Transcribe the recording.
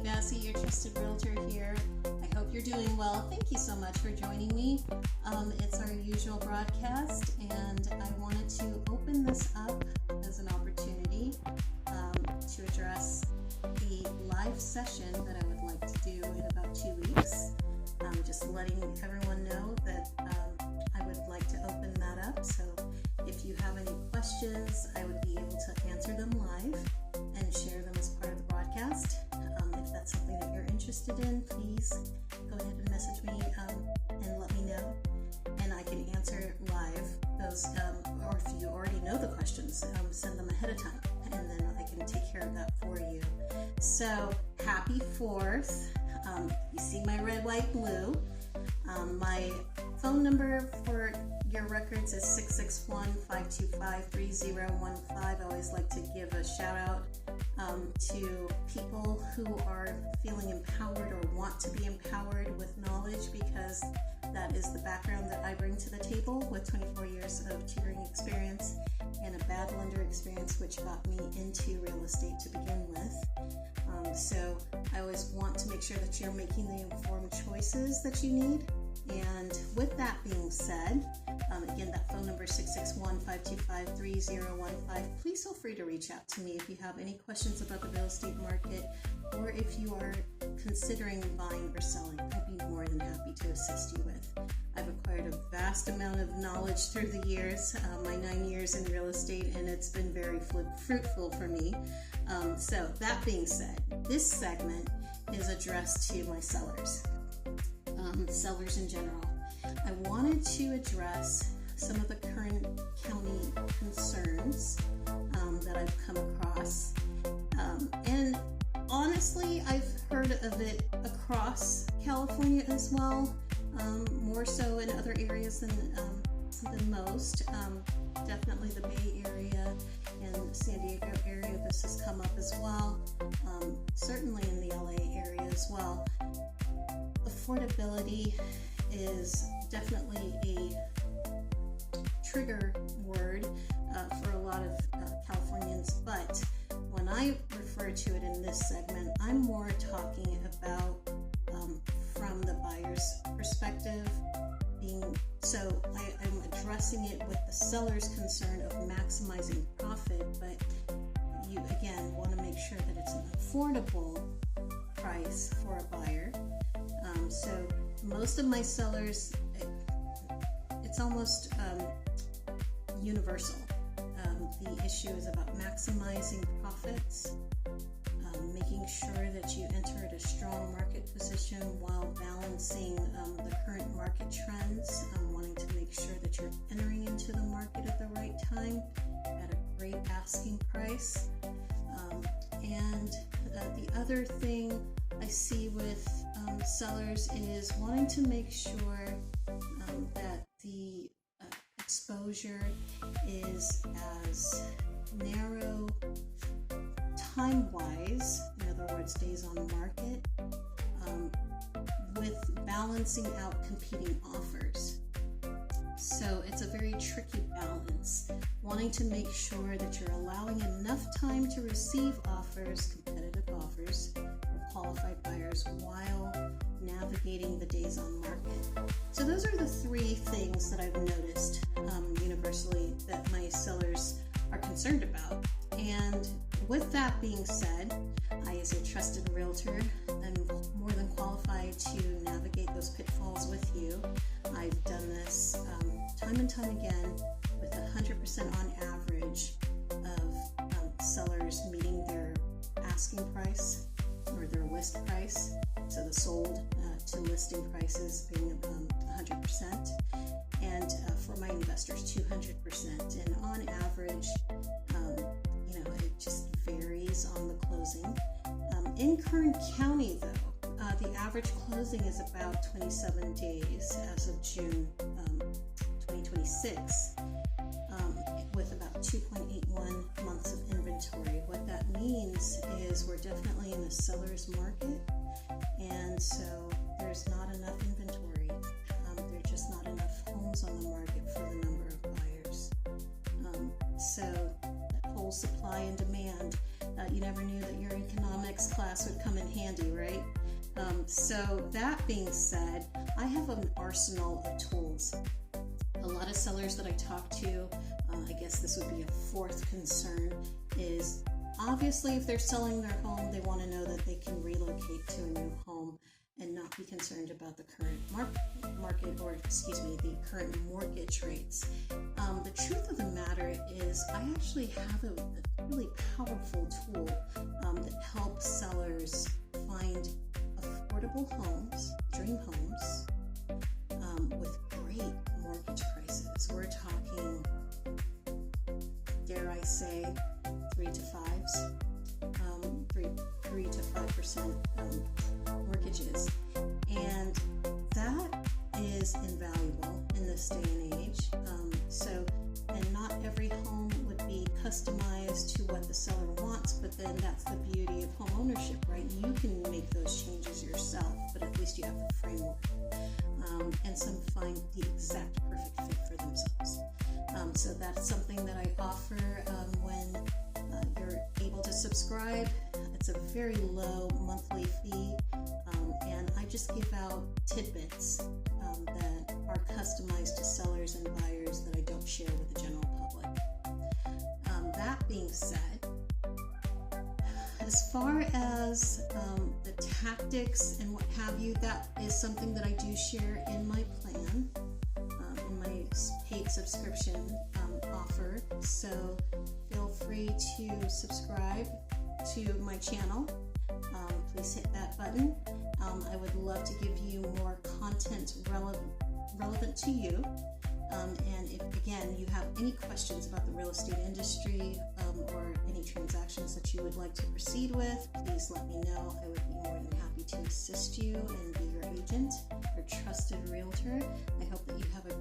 Bassey, your trusted realtor here. I hope you're doing well. Thank you so much for joining me. It's our usual broadcast, and I wanted to open this up as an opportunity to address the live session that I would like to do in about 2 weeks. Just letting everyone know that I would like to open that up. So if you have any questions, I would be able to answer them live and share them as part of the broadcast. If that's something that you're interested in, please go ahead and message me and let me know, and I can answer live those, or if you already know the questions, send them ahead of time, and then I can take care of that for you. So happy 4th. You see my red, white, blue. My phone number for your records is 661-525-3015. I always like to give a shout out to people who are feeling empowered or want to be empowered with knowledge, because that is the background that I bring to the table with 24 years of tutoring experience and a bad lender experience, which got me into real estate to begin with. So I always want to make sure that you're making the informed choices that you need. And with that being said, again, that phone number is 661-525-3015. Please feel free to reach out to me if you have any questions about the real estate market, or if you are considering buying or selling. I'd be more than happy to assist you with. I've acquired a vast amount of knowledge through the years, my 9 years in real estate, and it's been very fruitful for me. So that being said, this segment is addressed to my sellers. Sellers in general. I wanted to address some of the current county concerns that I've come across. And honestly, I've heard of it across California as well, more so in other areas than most. Definitely the Bay Area and San Diego area, this has come up as well. Certainly in the LA area as well. Affordability is definitely a trigger word for a lot of Californians, but when I refer to it in this segment, I'm more talking about from the buyer's perspective. I'm addressing it with the seller's concern of maximizing profit, but you again want to make sure that it's an affordable price for a buyer. So most of my sellers, it's almost universal. The issue is about maximizing profits, making sure that you enter at a strong market position while balancing the current market trends, wanting to make sure that you're entering into the market at the right time at a great asking price. And the other thing I see with sellers is wanting to make sure that the exposure is as narrow time-wise, in other words, days on market, with balancing out competing offers. So it's a very tricky balance, wanting to make sure that you're allowing enough time to receive offers, competitive offers, for qualified buyers while navigating the days on market. So those are the 3 things that I've noticed universally that my sellers are concerned about. And with that being said, I, as a trusted realtor, am more than qualified to navigate those pitfalls with you. I've done this time and time again with 100% on average of sellers meeting their asking price or their list price. So the sold to listing prices being 100%, and for my investors 200%. And on average, it just varies on the closing. In Kern County, though, the average closing is about 27 days as of June 2026, with about 2.81 months of inventory. What that means is we're definitely in a seller's market, and so there's not enough inventory. There's just not enough homes on the market for the number of buyers. So that whole supply and demand, you never knew that your economic next class would come in handy, right? So that being said, I have an arsenal of tools. A lot of sellers that I talk to, I guess this would be a fourth concern, is obviously if they're selling their home, they want to know that they can relocate to a new home and not be concerned about the current market, or the current mortgage rates. The truth of the matter is I actually have a really powerful tool that helps sellers find affordable homes, dream homes, with great mortgage prices. We're talking, dare I say, 3 to 5% mortgages, and that is invaluable in this day and age. And not every home would be customized to what the seller wants, but then that's the beauty of home ownership, right? You can make those changes yourself, but at least you have the framework. And some find the exact perfect fit for themselves. So that's something that I offer when you're able to subscribe. It's a very low monthly fee, and I just give out tidbits that are customized to sellers and buyers that I don't share with the general public. That being said, as far as the tactics and what have you, that is something that I do share in my plan, in my paid subscription offer. So feel free to subscribe to my channel. Please hit that button. I would love to give you more content relevant to you. And if, again, you have any questions about the real estate industry or any transactions that you would like to proceed with, please let me know. I would be more than happy to assist you and be your agent, your trusted realtor. I hope that you have a